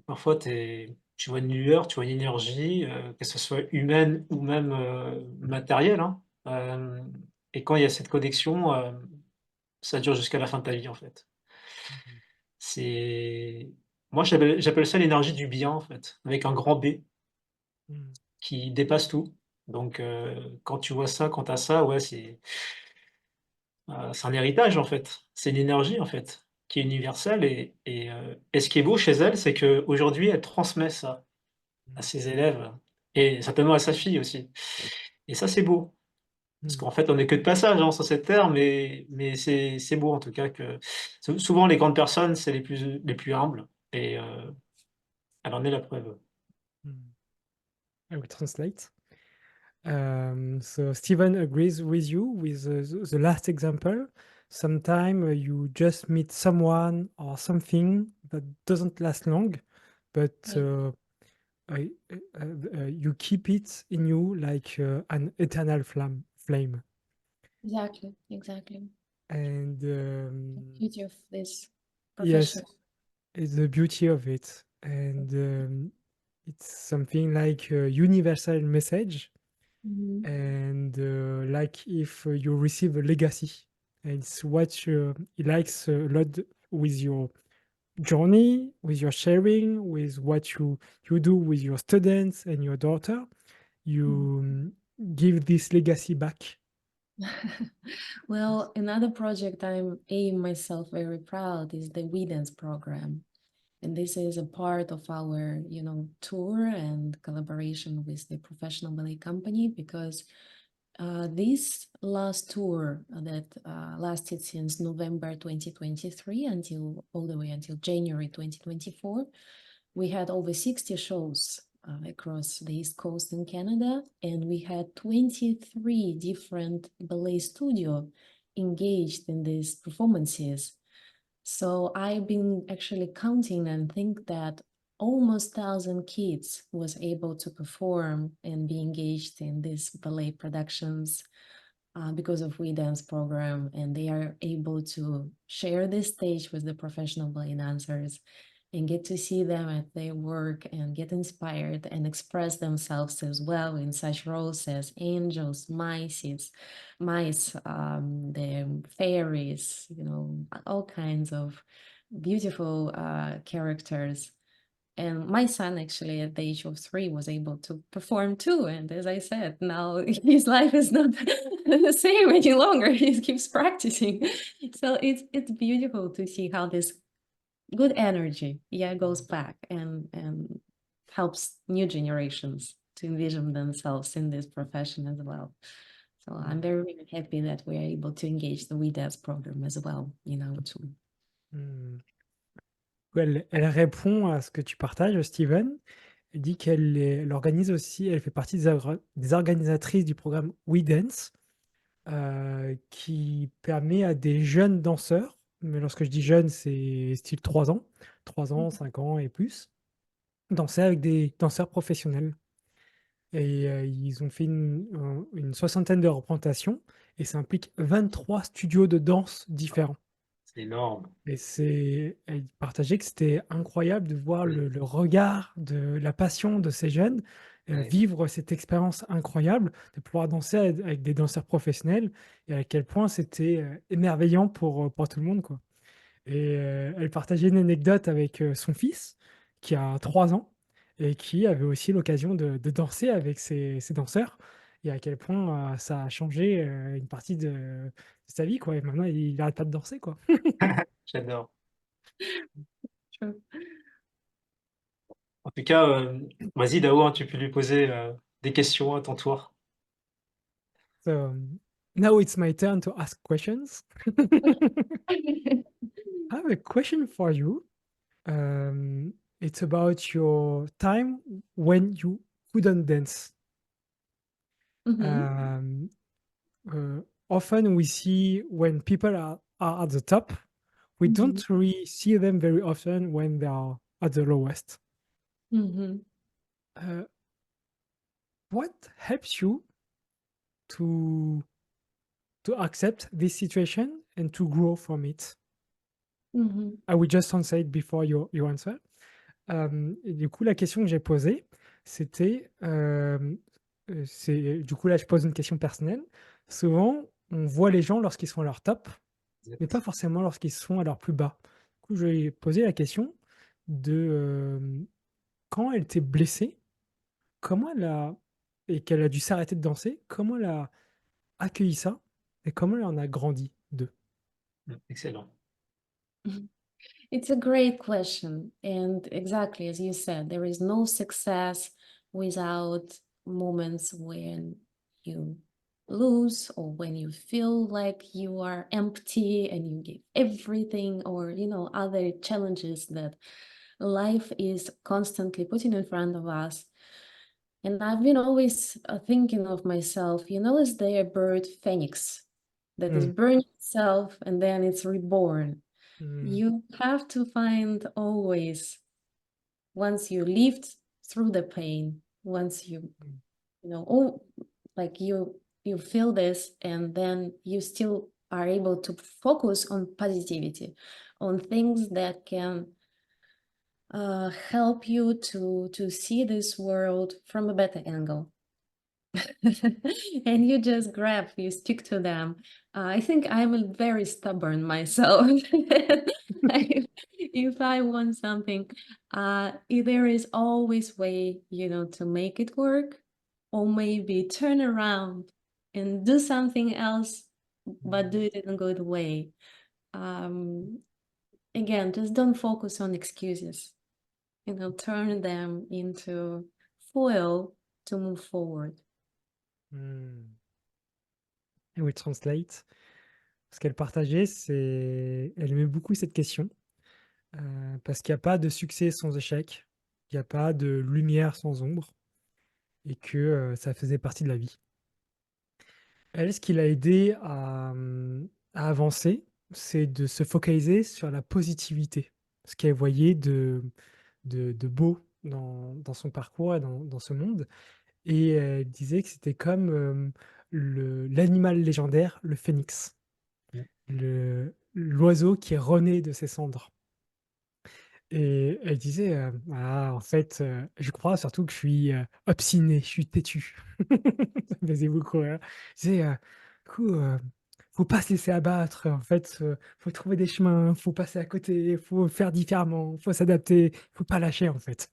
parfois tu vois une lueur, tu vois une énergie, que ce soit humaine ou même, matérielle, hein, et quand il y a cette connexion, ça dure jusqu'à la fin de ta vie, en fait. Mhm. C'est moi j'appelle ça l'énergie du bien, en fait, avec un grand B, Mhm. qui dépasse tout. Donc quand tu vois ça, quand tu as ça, ouais, c'est un héritage, en fait. C'est une énergie, en fait, qui est universelle et ce qui est beau chez elle, c'est qu'aujourd'hui, elle transmet ça à ses élèves et certainement à sa fille aussi et ça, c'est beau. Parce Mhm. qu'en fait, on n'est que de passage, hein, sur cette terre, mais c'est beau, en tout cas, que souvent, les grandes personnes, c'est les plus humbles et elle en est la preuve. Mhm. I will translate. So Stephen agrees with you with the last example. Sometimes you just meet someone or something that doesn't last long, but Right. I- you keep it in you like an eternal flame. Exactly, exactly. And The beauty of this yes, profession. it's the beauty of it. And it's something like a universal message Mhm. and like if you receive a legacy. And it's what he likes a lot with your journey, with your sharing, with what you do with your students and your daughter. You give this legacy back. Well, another project I am myself very proud is the We Dance program. And this is a part of our, tour and collaboration with the professional ballet company because this last tour that lasted since November 2023 until all the way until January 2024, we had over 60 shows across the East Coast in Canada, and we had 23 different ballet studios engaged in these performances. So I've been actually counting and think that almost 1,000 kids was able to perform and be engaged in these ballet productions because of We Dance program, and they are able to share this stage with the professional ballet dancers and get to see them at their work and get inspired and express themselves as well in such roles as angels, mice, the fairies, all kinds of beautiful characters. And my son, actually, at the age of 3, was able to perform too. And as I said, now his life is not the same any longer. He keeps practicing. So it's beautiful to see how this good energy, goes back and helps new generations to envision themselves in this profession as well. So I'm very, very happy that we are able to engage the We Dance program as well in our tour. Hmm. Elle répond à ce que tu partages, Steven. Elle dit elle organise aussi, elle fait partie des organisatrices du programme We Dance, qui permet à des jeunes danseurs, mais lorsque je dis jeunes, c'est style 3 ans, 3 ans, 5 ans et plus, danser avec des danseurs professionnels. Et ils ont fait une soixantaine de représentations et ça implique 23 studios de danse différents. C'est énorme. Et elle partageait que c'était incroyable de voir Oui. le regard, la passion de ces jeunes, Ouais. vivre cette expérience incroyable, de pouvoir danser avec des danseurs professionnels et à quel point c'était émerveillant pour tout le monde, quoi. Et elle partageait une anecdote avec son fils qui a 3 ans et qui avait aussi l'occasion de danser avec ses danseurs et à quel point ça a changé une partie de sa vie, quoi. Et maintenant, il n'arrête pas de danser, quoi. J'adore. True. En tout cas, vas-y Dao, hein, tu peux lui poser, des questions à ton tour. So now it's my turn to ask questions. Okay. I have a question for you. It's about your time when you couldn't dance. Mhm. Um, Often we see when people are at the top, we Mhm. don't really see them very often when they are at the lowest. Mhm. Uh, what helps you to accept this situation and to grow from it? Mhm. I will just answer it before you answer. Et du coup, la question que j'ai posée, c'était, c'est du coup, là, je pose une question personnelle. Souvent, on voit les gens lorsqu'ils sont à leur top, mais pas Exact. forcément lorsqu'ils sont à leur plus bas. Du coup, je lui ai posé la question de, quand elle était blessée, comment elle a et qu'elle a dû s'arrêter de danser, comment elle a accueilli ça et comment elle en a grandi d'eux? Excellent. It's a great question. And exactly as you said, there is no success without moments when you lose or when you feel like you are empty and you give everything, or, other challenges that life is constantly putting in front of us. And I've been always thinking of myself, is there a bird phoenix that is Mmh. burning itself and then it's reborn? Mmh. You have to find always, once you lived through the pain, once oh, like you feel this, and then you still are able to focus on positivity, on things that can help you to see this world from a better angle. And you just grab, you stick to them. I think I'm a very stubborn myself. If I want something, there is always way, to make it work, or maybe turn around and do something else, but do it in a good way. Um, Again, just don't focus on excuses. Turn them into foil to move forward. Mmh. I will translate. Ce qu'elle partageait, c'est elle aimait beaucoup cette question, parce qu'il y a pas de succès sans échec, il y a pas de lumière sans ombre et que, ça faisait partie de la vie. Elle, ce qui l'a aidée à avancer, c'est de se focaliser sur la positivité. Ce qu'elle voyait de beau dans son parcours et dans ce monde et elle disait que c'était comme, l'animal légendaire, le phénix, l'oiseau qui est rené de ses cendres. Et elle disait, «Ah, en fait, je crois surtout que je suis, obstiné, je suis têtu». Ça me faisait beaucoup rire. Elle disait, «Du coup, faut pas se laisser abattre, en fait, faut trouver des chemins, faut passer à côté, faut faire différemment, faut s'adapter, faut pas lâcher, en fait».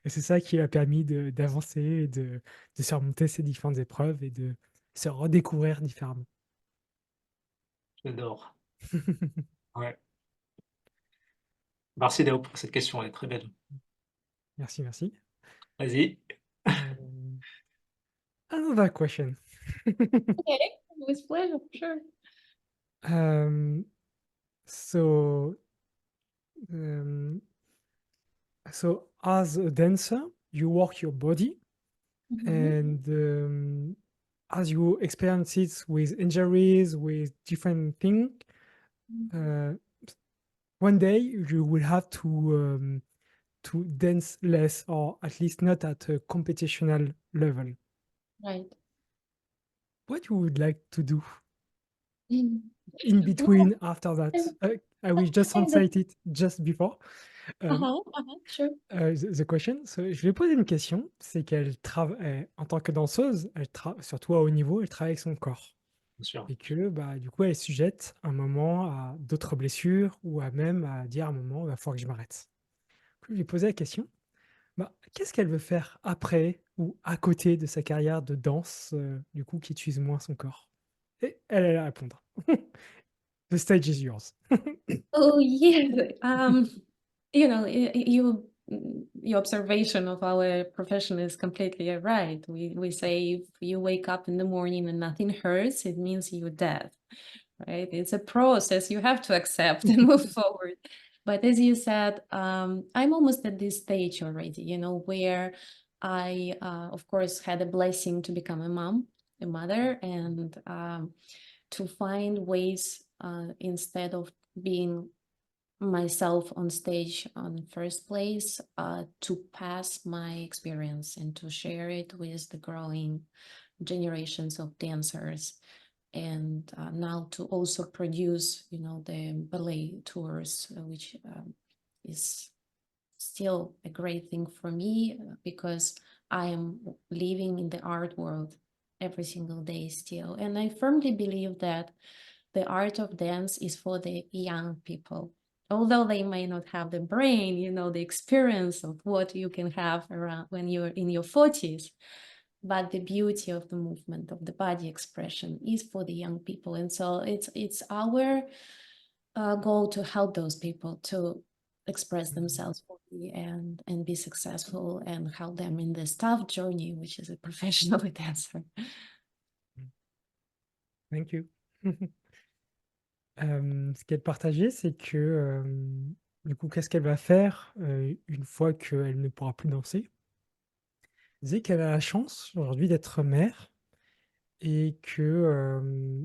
Et c'est ça qui lui a permis d'avancer et de surmonter ces différentes épreuves et de se redécouvrir différemment. J'adore. Ouais. Merci Dao pour cette question, elle est très belle. Merci, merci. Vas-y. Hem, Another question. Okay, with pleasure, sure. Um, so, um, so as a dancer, you work your body, Mhm. and as you experience it with injuries, with different things, Mhm. uh, one day you will have to dance less, or at least not at a competitional level. Right. What you would like to do? in Well, between after that. I will just kind of. translate it just before. Um, Sure. the question. So, je lui ai posé une question, c'est qu'elle travaille en tant que danseuse, elle surtout à haut niveau, elle travaille avec son corps. Bien sûr. Et que bah, du coup, elle est sujette un moment à d'autres blessures ou à même à dire à un moment, il va falloir que je m'arrête. Du coup, je lui ai posé la question, bah, qu'est-ce qu'elle veut faire après ou à côté de sa carrière de danse, du coup, qui utilise moins son corps? Et elle allait répondre. The stage is yours. Oh, yeah. You know, your observation of our profession is completely right. We say if you wake up in the morning and nothing hurts, it means you're dead, right? It's a process you have to accept and move forward. But as you said, I'm almost at this stage already, you know, where I, of course, had a blessing to become a mom, a mother, and to find ways instead of being myself on stage on first place, to pass my experience and to share it with the growing generations of dancers, and now to also produce, you know, the ballet tours, which is still a great thing for me, because I am living in the art world every single day still, and I firmly believe that the art of dance is for the young people, although they may not have the brain, you know, the experience of what you can have around when you're in your 40s. But the beauty of the movement, of the body expression, is for the young people. And so it's our goal to help those people to express themselves fully and be successful, and help them in this tough journey, which is a professional dancer. Thank you. Ce qu'elle partageait, c'est que, du coup, qu'est-ce qu'elle va faire, une fois qu'elle ne pourra plus danser? Elle disait qu'elle a la chance aujourd'hui d'être mère et que,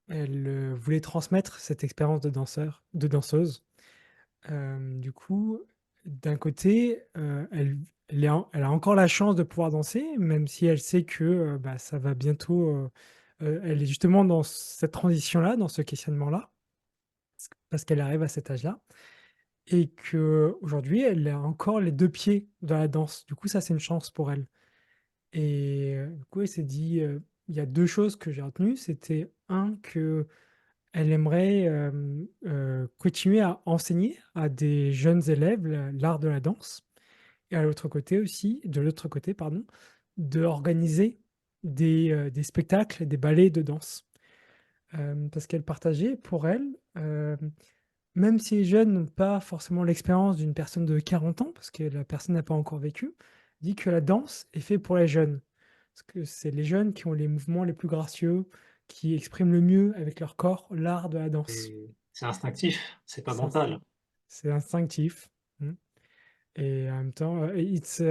elle, voulait transmettre cette expérience de danseuse. Du coup, d'un côté, elle a encore la chance de pouvoir danser, même si elle sait que, bah, ça va bientôt, elle est justement dans cette transition-là, dans ce questionnement-là, parce qu'elle arrive à cet âge-là. Et qu'aujourd'hui, elle a encore les 2 pieds dans la danse. Du coup, ça, c'est une chance pour elle. Et du coup, elle s'est dit, il y a 2 choses que j'ai retenues. C'était qu'elle aimerait, continuer à enseigner à des jeunes élèves l'art de la danse, et à l'autre côté aussi de l'autre côté, pardon, d'organiser des spectacles, des ballets de danse. Parce qu'elle partageait pour elle, même si les jeunes n'ont pas forcément l'expérience d'une personne de 40 ans, parce que la personne n'a pas encore vécu, dit que la danse est fait pour les jeunes. Parce que c'est les jeunes qui ont les mouvements les plus gracieux, qui expriment le mieux avec leur corps l'art de la danse. Et c'est instinctif, c'est pas C'est inst mental. c'est instinctif, mmh, et en même temps, it's,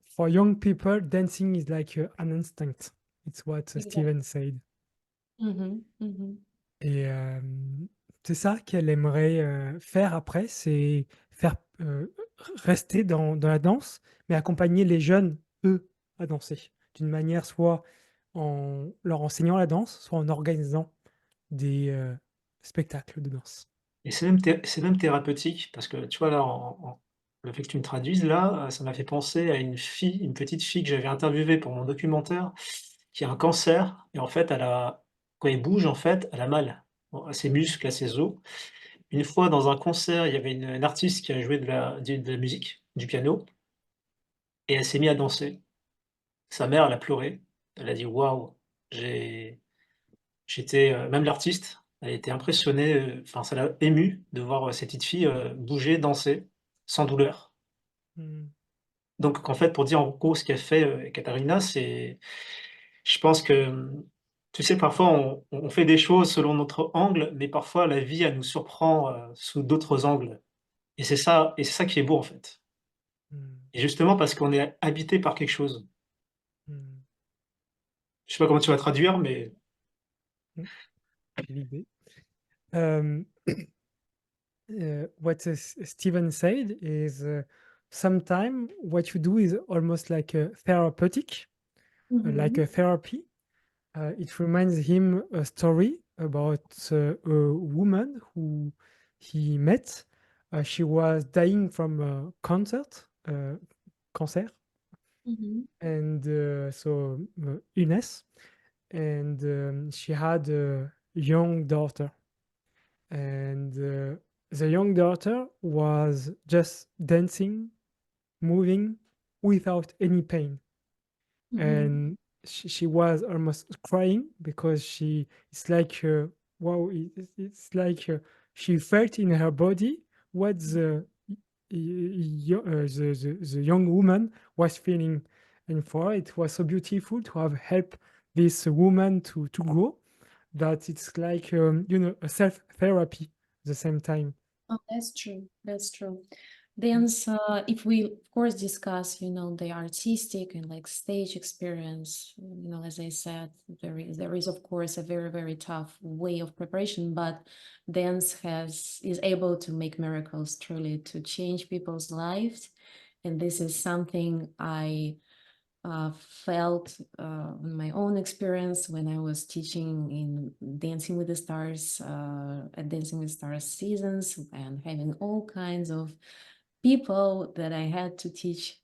for young people, dancing is like, an instinct. It's what Exactly. Steven said. Mhm, mhm. Et c'est ça qu'elle aimerait, faire après, c'est faire, rester dans la danse, mais accompagner les jeunes, eux, à danser. D'une manière soit en leur enseignant la danse, soit en organisant des, spectacles de danse. Et c'est même thérapeutique parce que tu vois là, le fait que tu me traduises là, ça m'a fait penser à une petite fille que j'avais interviewée pour mon documentaire, qui a un cancer et en fait quand elle bouge en fait, elle a mal, bon à ses muscles, à ses os. Une fois dans un concert, il y avait une artiste qui a joué de la musique, du piano et elle s'est mise à danser. Sa mère, elle a pleuré. Elle a dit: «Waouh!» j'ai j'étais, même l'artiste, elle était impressionnée, enfin ça l'a émue de voir, cette petite fille, bouger, danser, sans douleur. Mmh. Donc en fait, pour dire en gros ce qu'elle fait, Ekaterina, c'est je pense que, tu sais, parfois on fait des choses selon notre angle, mais parfois la vie, elle nous surprend, sous d'autres angles et c'est ça qui est beau, en fait Mmh. et justement parce qu'on est habité par quelque chose. Mmh. Je sais pas comment tu vas traduire, mais Mmh. J'ai l'idée. What Steven said is, sometime what you do is almost like a therapeutic, like Mhm. a therapy. It reminds him a story about a woman who he met. She was dying from cancer, Mhm. and illness, and she had a young daughter, and the young daughter was just dancing, moving without any pain, Mhm. and she was almost crying because it's like wow, it's like she felt in her body what the young woman was feeling, and for her it was so beautiful to have helped this woman to grow, that it's like a self therapy at the same time. Oh, that's true. That's true. Dance, if we of course discuss, the artistic and like stage experience, as I said, there is of course a very, very tough way of preparation, but dance is able to make miracles truly to change people's lives. And this is something I felt in my own experience when I was teaching in Dancing with the Stars, at Dancing with Stars seasons, and having all kinds of people that I had to teach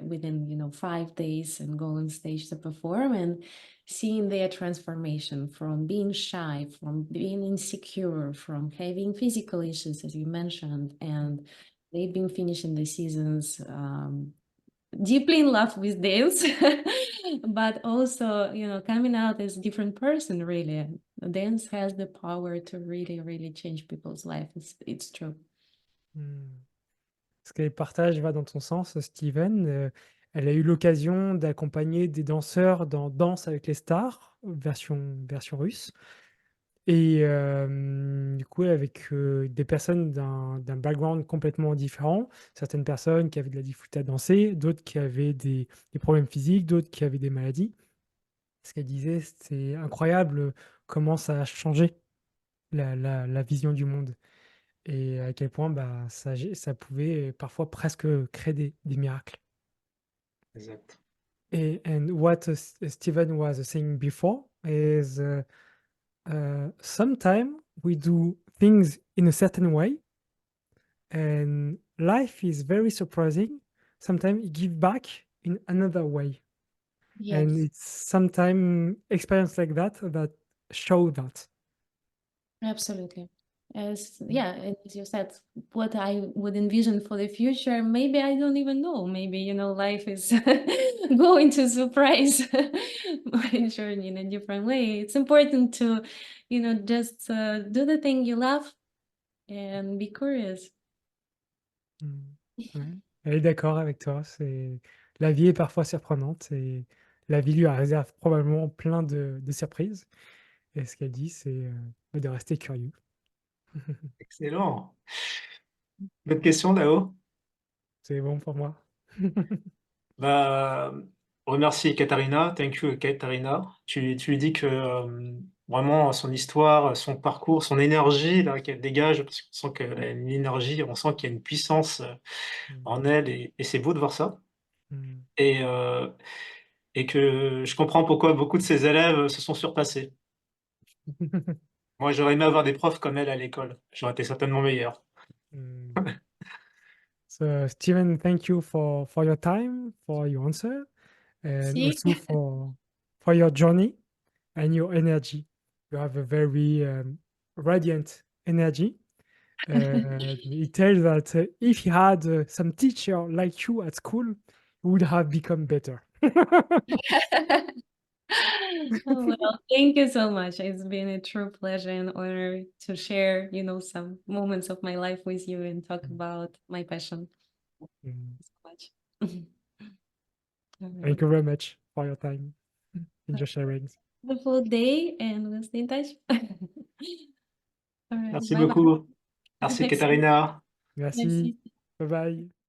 within 5 days and go on stage to perform, and seeing their transformation from being shy, from being insecure, from having physical issues, as you mentioned, and they've been finishing the seasons deeply in love with dance, but also, coming out as a different person, really. Dance has the power to really, really change people's life. It's true. Hmm. Ce qu'elle partage va dans ton sens, Steven. Elle a eu l'occasion d'accompagner des danseurs dans Danse avec les stars, version russe. Et du coup, avec des personnes d'un background complètement différent. Certaines personnes qui avaient de la difficulté à danser, d'autres qui avaient des problèmes physiques, d'autres qui avaient des maladies. Ce qu'elle disait, c'est incroyable comment ça a changé la vision du monde. Et à quel point bah, ça pouvait parfois presque créer des miracles. Exact. And what Steven was saying before is sometimes we do things in a certain way, and life is very surprising. Sometimes it give back in another way. And Yes. it's sometimes experience like that that show that. Absolutely. Yeah, and as you said, what I would envision for the future, maybe I don't even know. Maybe, life is going to surprise my journey in a different way. It's important to, just do the thing you love and be curious. Mm. Ouais. Elle est d'accord avec toi. La vie est parfois surprenante et la vie lui réserve probablement plein de surprises. Et ce qu'elle dit, c'est de rester curieux. Excellent. Bonne question, Dao. C'est bon pour moi. Bah, remercie Ekaterina, thank you Ekaterina. Tu lui dis que vraiment son histoire, son parcours, son énergie là qu'elle dégage, parce qu'on sent qu'elle a une énergie, on sent qu'il y a une puissance Mm. en elle et c'est beau de voir ça. Mm. Et, et que je comprends pourquoi beaucoup de ses élèves se sont surpassés. Moi, j'aurais aimé avoir des profs comme elle à l'école. J'aurais été certainement meilleur. Mm. So, Steven, thank you for your time, for your answer, and See? also for your journey and your energy. You have a very radiant energy. He tells that if he had some teacher like you at school, he would have become better. Oh, well, thank you so much. It's been a true pleasure and honor to share, some moments of my life with you and talk about my passion Mm. so much. All Thank right. you very much for your time and your sharing. Wonderful day, and we'll stay in touch. All right. Merci Bye bye. beaucoup. Merci Merci. Katharina. Merci. Merci. Bye bye.